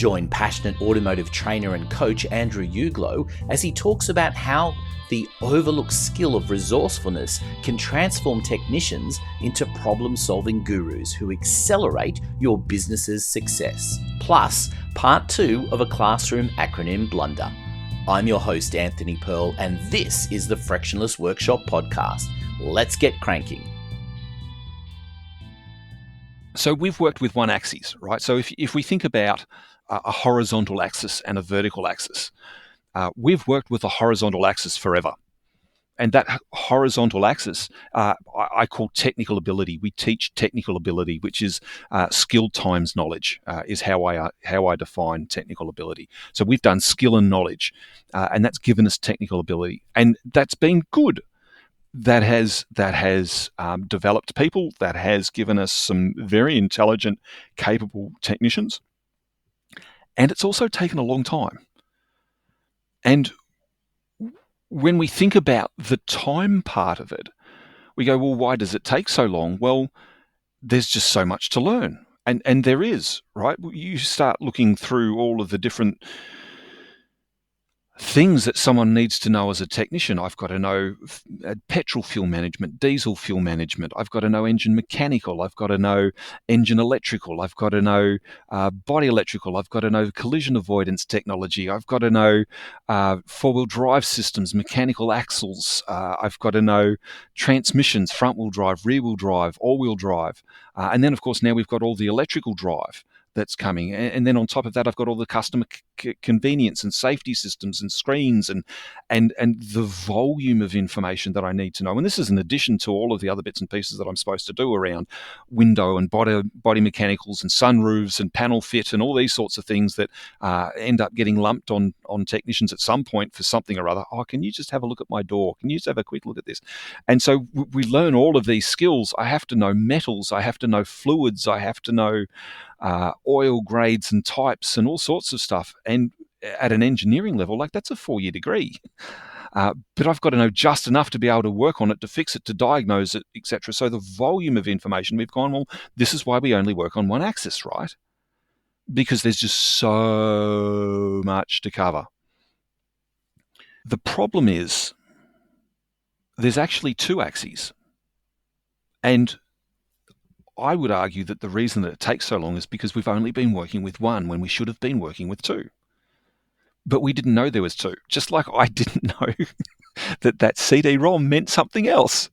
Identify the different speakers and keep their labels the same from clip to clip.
Speaker 1: Join passionate automotive trainer and coach Andrew Uglow as he talks about how the overlooked skill of resourcefulness can transform technicians into problem-solving gurus who accelerate your business's success. Plus, part 2 of a classroom acronym blunder. I'm your host, Anthony Pearl, and this is the Frictionless Workshop podcast. Let's get cranking.
Speaker 2: So we've worked with one axis, right? So if we think about a horizontal axis and a vertical axis, we've worked with a horizontal axis forever. And that horizontal axis, I call technical ability. We teach technical ability, which is skill times knowledge, is how I define technical ability. So we've done skill and knowledge, and that's given us technical ability, and that's been good. That has developed people. That has given us some very intelligent, capable technicians, and it's also taken a long time. And when we think about the time part of it, we go, well, why does it take so long? Well, there's just so much to learn. And there is, right? You start looking through all of the different things that someone needs to know as a technician. I've got to know petrol fuel management, diesel fuel management. I've got to know engine mechanical. I've got to know engine electrical. I've got to know body electrical. I've got to know collision avoidance technology. I've got to know four-wheel drive systems, mechanical axles. I've got to know transmissions, front-wheel drive, rear-wheel drive, all-wheel drive. And then, of course, now we've got all the electrical drive that's coming. And then on top of that, I've got all the customer convenience and safety systems and screens and the volume of information that I need to know. And this is in addition to all of the other bits and pieces that I'm supposed to do around window and body mechanicals and sunroofs and panel fit and all these sorts of things that end up getting lumped on technicians at some point for something or other. Oh, can you just have a look at my door? Can you just have a quick look at this? And so we learn all of these skills. I have to know metals. I have to know fluids. I have to know oil grades and types and all sorts of stuff. And at an engineering level, like that's a 4-year degree. But I've got to know just enough to be able to work on it, to fix it, to diagnose it, etc. So the volume of information, we've gone, well, this is why we only work on one axis, right? Because there's just so much to cover. The problem is there's actually two axes. And I would argue that the reason that it takes so long is because we've only been working with one when we should have been working with two. But we didn't know there was two, just like I didn't know that CD-ROM meant something else.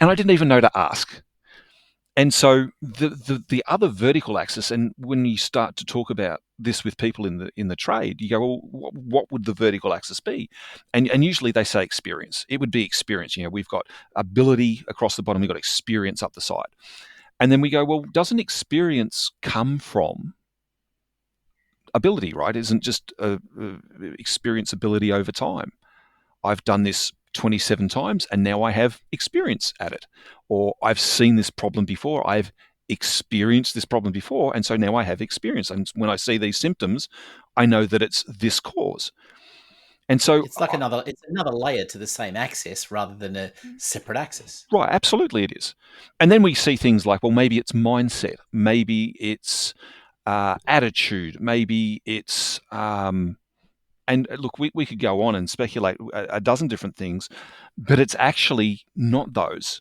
Speaker 2: And I didn't even know to ask. And so the other vertical axis, and when you start to talk about this with people in the trade, you go, well, what would the vertical axis be? And usually they say experience. It would be experience. We've got ability across the bottom, we've got experience up the side. And then we go, well, doesn't experience come from ability, right? Isn't just experience ability over time. I've done this 27 times and now I have experience at it. Or I've seen this problem before. I've experienced this problem before. And so now I have experience. And when I see these symptoms, I know that it's this cause. And so
Speaker 1: it's like another layer to the same axis rather than a separate axis.
Speaker 2: Right, absolutely it is. And then we see things like, well, maybe it's mindset, maybe it's attitude, maybe it's and look, we could go on and speculate a dozen different things, but it's actually not those.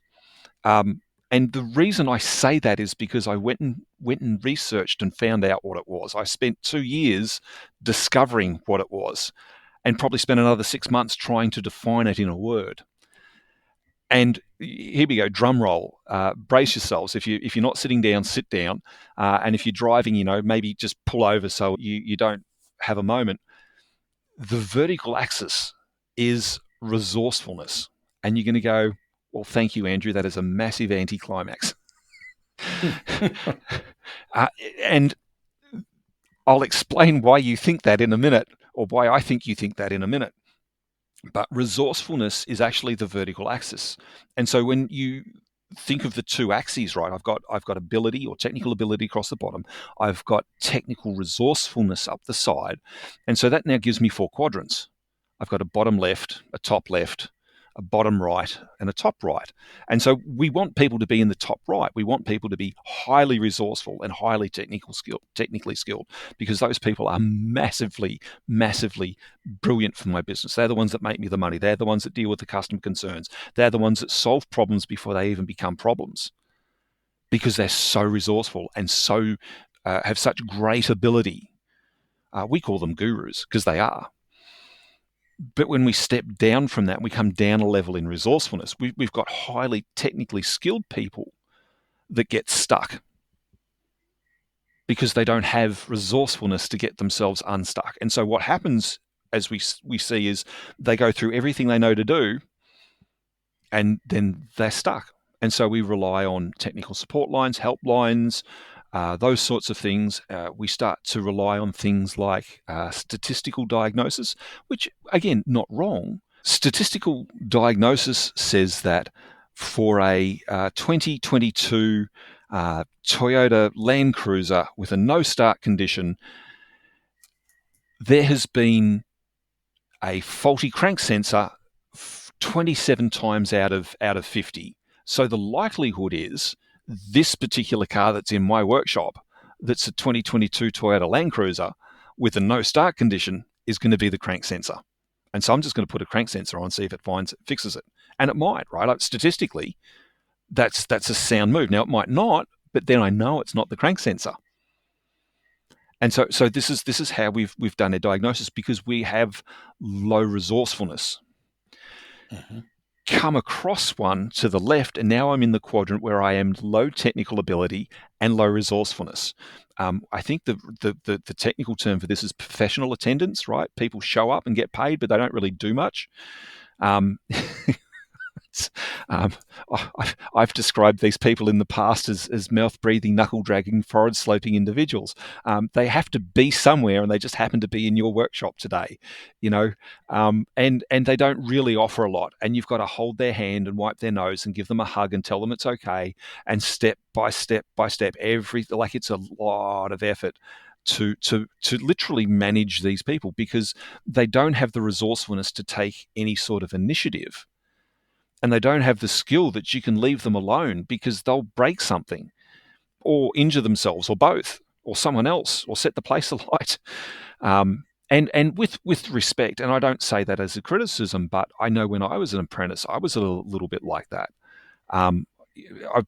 Speaker 2: And the reason I say that is because I went and researched and found out what it was. I spent 2 years discovering what it was, and probably spent another 6 months trying to define it in a word. And here we go, drum roll. Brace yourselves. If you're not sitting down, sit down. And if you're driving, maybe just pull over so you don't have a moment. The vertical axis is resourcefulness. And you're going to go, well, thank you, Andrew. That is a massive anticlimax. And I'll explain why you think that in a minute, or why I think you think that in a minute. But resourcefulness is actually the vertical axis. And so when you think of the two axes, right, I've got ability or technical ability across the bottom. I've got technical resourcefulness up the side. And so that now gives me 4 quadrants. I've got a bottom left, a top left, a bottom right, and a top right. And so we want people to be in the top right. We want people to be highly resourceful and highly technically skilled, because those people are massively, massively brilliant for my business. They're the ones that make me the money. They're the ones that deal with the customer concerns. They're the ones that solve problems before they even become problems, because they're so resourceful and so have such great ability. We call them gurus because they are. But when we step down from that, we come down a level in resourcefulness. We've got highly technically skilled people that get stuck because they don't have resourcefulness to get themselves unstuck. And so what happens, as we see, is they go through everything they know to do, and then they're stuck. And so we rely on technical support lines, helplines, those sorts of things. We start to rely on things like statistical diagnosis, which, again, not wrong. Statistical diagnosis says that for a 2022 Toyota Land Cruiser with a no-start condition, there has been a faulty crank sensor 27 times out of 50. So the likelihood is this particular car that's in my workshop, that's a 2022 Toyota Land Cruiser with a no start condition, is going to be the crank sensor. And so I'm just going to put a crank sensor on, see if it fixes it. And it might, right? Statistically, that's a sound move. Now, it might not, but then I know it's not the crank sensor. And so this is how we've done a diagnosis, because we have low resourcefulness.
Speaker 1: Mm-hmm.
Speaker 2: Come across one to the left, and now I'm in the quadrant where I am low technical ability and low resourcefulness. I think the technical term for this is professional attendance, right? People show up and get paid, but they don't really do much. I've described these people in the past as mouth-breathing, knuckle-dragging, forward-sloping individuals. They have to be somewhere, and they just happen to be in your workshop today, and they don't really offer a lot. And you've got to hold their hand and wipe their nose and give them a hug and tell them it's okay. And step by step by step, it's a lot of effort to literally manage these people, because they don't have the resourcefulness to take any sort of initiative. And they don't have the skill that you can leave them alone, because they'll break something or injure themselves, or both, or someone else, or set the place alight. And with respect, and I don't say that as a criticism, but I know when I was an apprentice, I was a little bit like that. I'm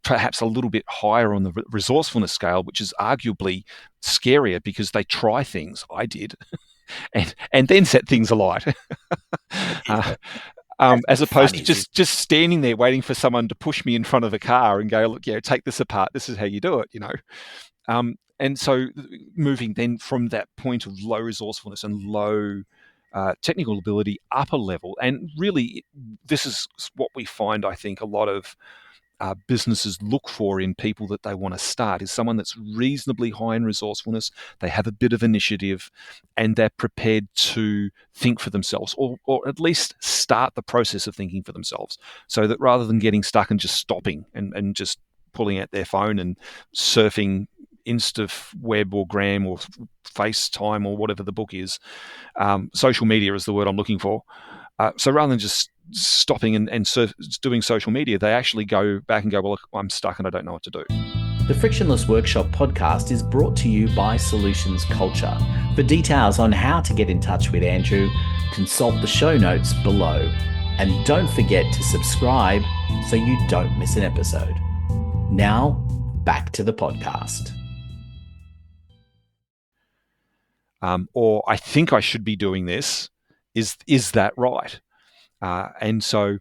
Speaker 2: perhaps a little bit higher on the resourcefulness scale, which is arguably scarier, because they try things. I did, and then set things alight. As opposed to just standing there waiting for someone to push me in front of a car and go, look, take this apart. This is how you do it, And so moving then from that point of low resourcefulness and low technical ability up a level. And really, this is what we find, I think, a lot of businesses look for in people that they want to start, is someone that's reasonably high in resourcefulness. They have a bit of initiative, and they're prepared to think for themselves, or at least start the process of thinking for themselves, so that rather than getting stuck and just stopping and just pulling out their phone and surfing Insta web or Gram or FaceTime or whatever the book is, social media is the word I'm looking for. So rather than just stopping and doing social media, they actually go back and go, well, look, I'm stuck and I don't know what to do.
Speaker 1: The Frictionless Workshop podcast is brought to you by Solutions Culture. For details on how to get in touch with Andrew, consult the show notes below. And don't forget to subscribe so you don't miss an episode. Now, back to the podcast.
Speaker 2: Or I think I should be doing this. Is that right? And so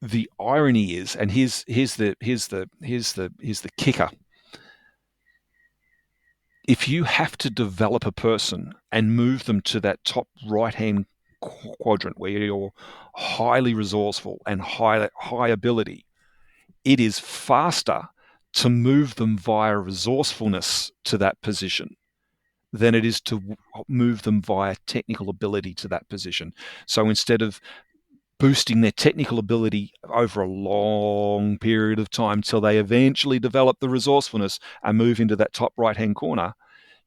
Speaker 2: the irony is, and here's the kicker. If you have to develop a person and move them to that top right-hand quadrant where you're highly resourceful and high ability, it is faster to move them via resourcefulness to that position than it is to move them via technical ability to that position. So instead of boosting their technical ability over a long period of time till they eventually develop the resourcefulness and move into that top right-hand corner,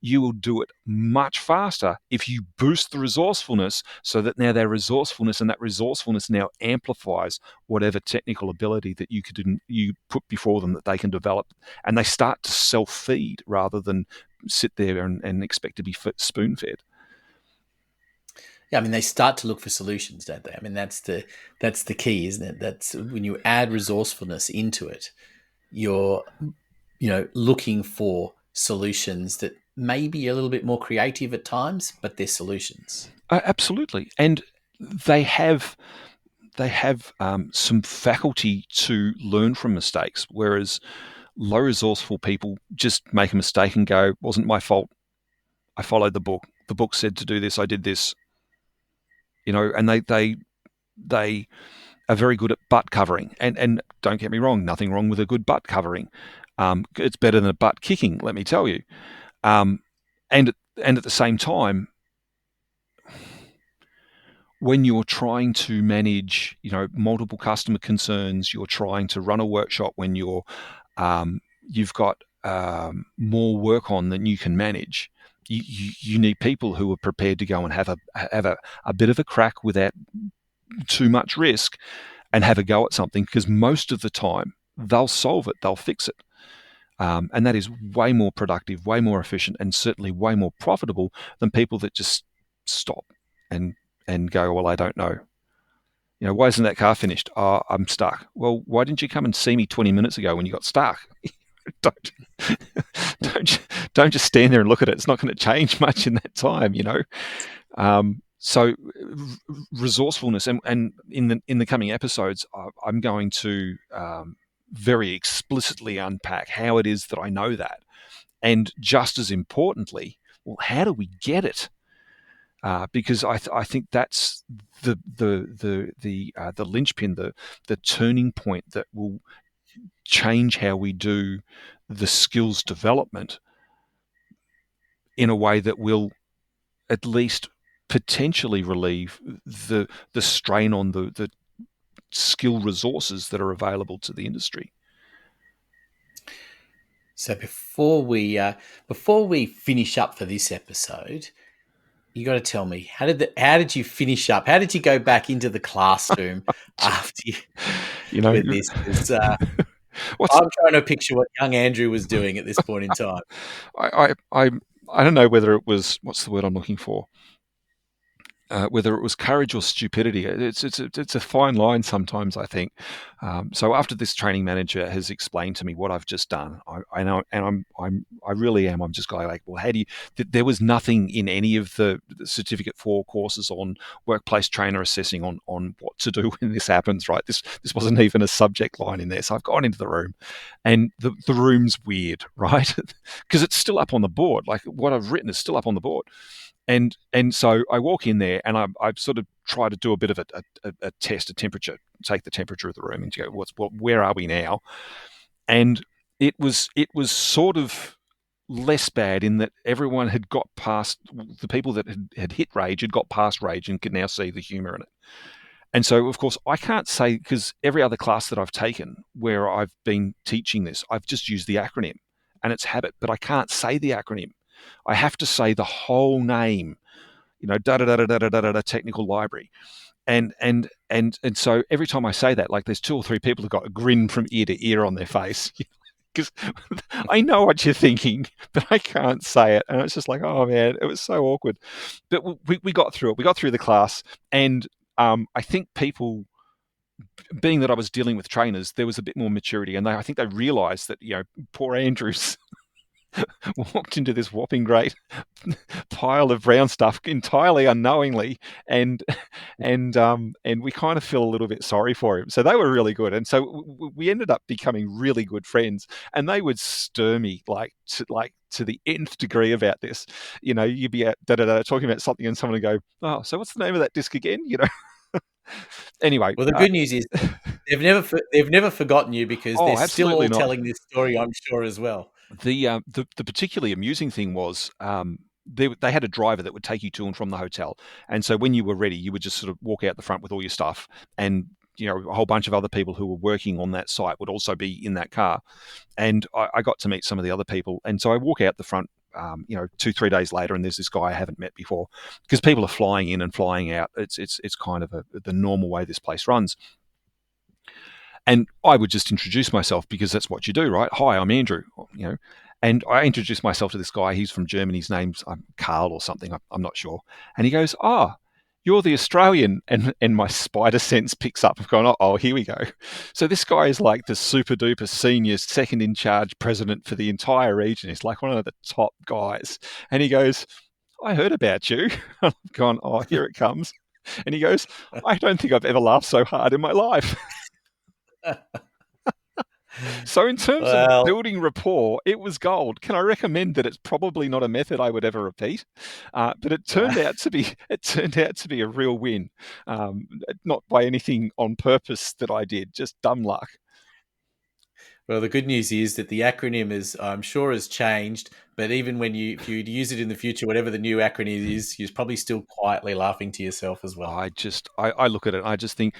Speaker 2: you will do it much faster if you boost the resourcefulness, so that now their resourcefulness and that resourcefulness now amplifies whatever technical ability that you put before them that they can develop, and they start to self-feed rather than sit there and expect to be spoon-fed.
Speaker 1: Yeah, I mean, they start to look for solutions, don't they? I mean, that's the key, isn't it? That's when you add resourcefulness into it, you're looking for solutions that may be a little bit more creative at times, but they're solutions.
Speaker 2: Absolutely, and they have some faculty to learn from mistakes, whereas low resourceful people just make a mistake and go, "Wasn't my fault. I followed the book. The book said to do this. I did this." And they are very good at butt covering. And don't get me wrong, nothing wrong with a good butt covering. It's better than a butt kicking, let me tell you. Um, and and at the same time, when you're trying to manage, multiple customer concerns, you're trying to run a workshop when you've got more work on than you can manage. You need people who are prepared to go and have a bit of a crack without too much risk, and have a go at something, because most of the time they'll solve it, they'll fix it. And that is way more productive, way more efficient, and certainly way more profitable than people that just stop and go, "Well, I don't know. Why isn't that car finished? Oh, I'm stuck." Well, why didn't you come and see me 20 minutes ago when you got stuck? don't, don't just stand there and look at it. It's not going to change much in that time, So resourcefulness, and in the coming episodes, I'm going to very explicitly unpack how it is that I know that, and just as importantly, well, how do we get it? Because I think that's the linchpin, the turning point that will change how we do the skills development in a way that will at least potentially relieve the strain on the skill resources that are available to the industry.
Speaker 1: So before we finish up for this episode, you got to tell me, how did you finish up? How did you go back into the classroom after with this? I'm trying to picture what young Andrew was doing at this point in time.
Speaker 2: I don't know whether it was, what's the word I'm looking for? Whether it was courage or stupidity. It's a fine line sometimes, I think. So after this training manager has explained to me what I've just done, I know, and I really am. I'm just going like, well, how do you? There was nothing in any of the Certificate 4 courses on workplace trainer assessing on what to do when this happens. Right, this wasn't even a subject line in there. So I've gone into the room, and the room's weird, right? Because it's still up on the board. Like what I've written is still up on the board. And so I walk in there, and I sort of try to do a bit of a test, a temperature, take the temperature of the room, and go, where are we now? And it was sort of less bad in that everyone had got past, the people that had hit rage had got past rage and could now see the humor in it. And so, of course, I can't say, because every other class that I've taken where I've been teaching this, I've just used the acronym, and it's habit, but I can't say the acronym. I have to say the whole name, da da da da da da da da technical library, and so every time I say that, like there's 2 or 3 people who've got a grin from ear to ear on their face, because I know what you're thinking, but I can't say it, and it's just like, oh man, it was so awkward. But we got through it. We got through the class, and I think people, being that I was dealing with trainers, there was a bit more maturity, and I think they realised that poor Andrew's walked into this whopping great pile of brown stuff entirely unknowingly, and we kind of feel a little bit sorry for him. So they were really good, and so we ended up becoming really good friends. And they would stir me to the nth degree about this. You'd be out talking about something, and someone would go, "Oh, so what's the name of that disc again?" Anyway,
Speaker 1: well, the good news is they've never forgotten you, because they're still all telling this story, I'm sure, as well.
Speaker 2: The particularly amusing thing was, they had a driver that would take you to and from the hotel, and so when you were ready, you would just sort of walk out the front with all your stuff, and a whole bunch of other people who were working on that site would also be in that car, and I got to meet some of the other people, and so I walk out the front 2-3 days later, and there's this guy I haven't met before, because people are flying in and flying out. It's kind of the normal way this place runs. And I would just introduce myself, because that's what you do, right? Hi, I'm Andrew, And I introduced myself to this guy. He's from Germany. His name's Carl or something. I'm not sure. And he goes, you're the Australian. And my spider sense picks up. I've gone, oh, here we go. So this guy is like the super duper senior second in charge president for the entire region. He's like one of the top guys. And he goes, I heard about you. I've gone, oh, here it comes. And he goes, I don't think I've ever laughed so hard in my life. So in terms of building rapport, it was gold. Can I recommend that it's probably not a method I would ever repeat, but it turned out to be a real win, not by anything on purpose that I did, just dumb luck.
Speaker 1: Well, the good news is that the acronym has changed, but even if you'd use it in the future, whatever the new acronym is, you're probably still quietly laughing to yourself as well.
Speaker 2: I look at it and I just think,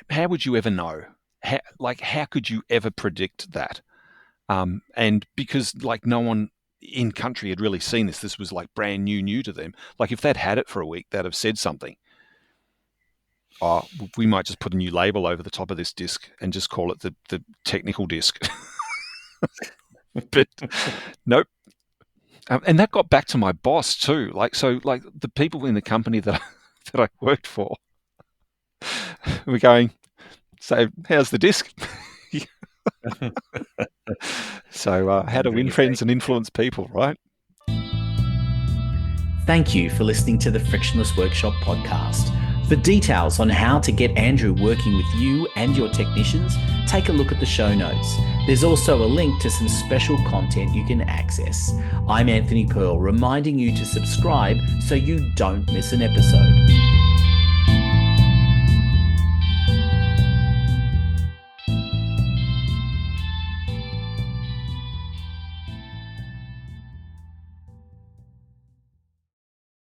Speaker 2: how would you ever know? How could you ever predict that? And because no one in country had really seen this. This was brand new to them. If they'd had it for a week, they'd have said something. We might just put a new label over the top of this disc and just call it the technical disc. But nope. And that got back to my boss too. The people in the company that I worked for were going, so how's the disc? So how to win friends and influence people, right?
Speaker 1: Thank you for listening to the Frictionless Workshop podcast. For details on how to get Andrew working with you and your technicians, take a look at the show notes. There's also a link to some special content you can access. I'm Anthony Pearl, reminding you to subscribe so you don't miss an episode.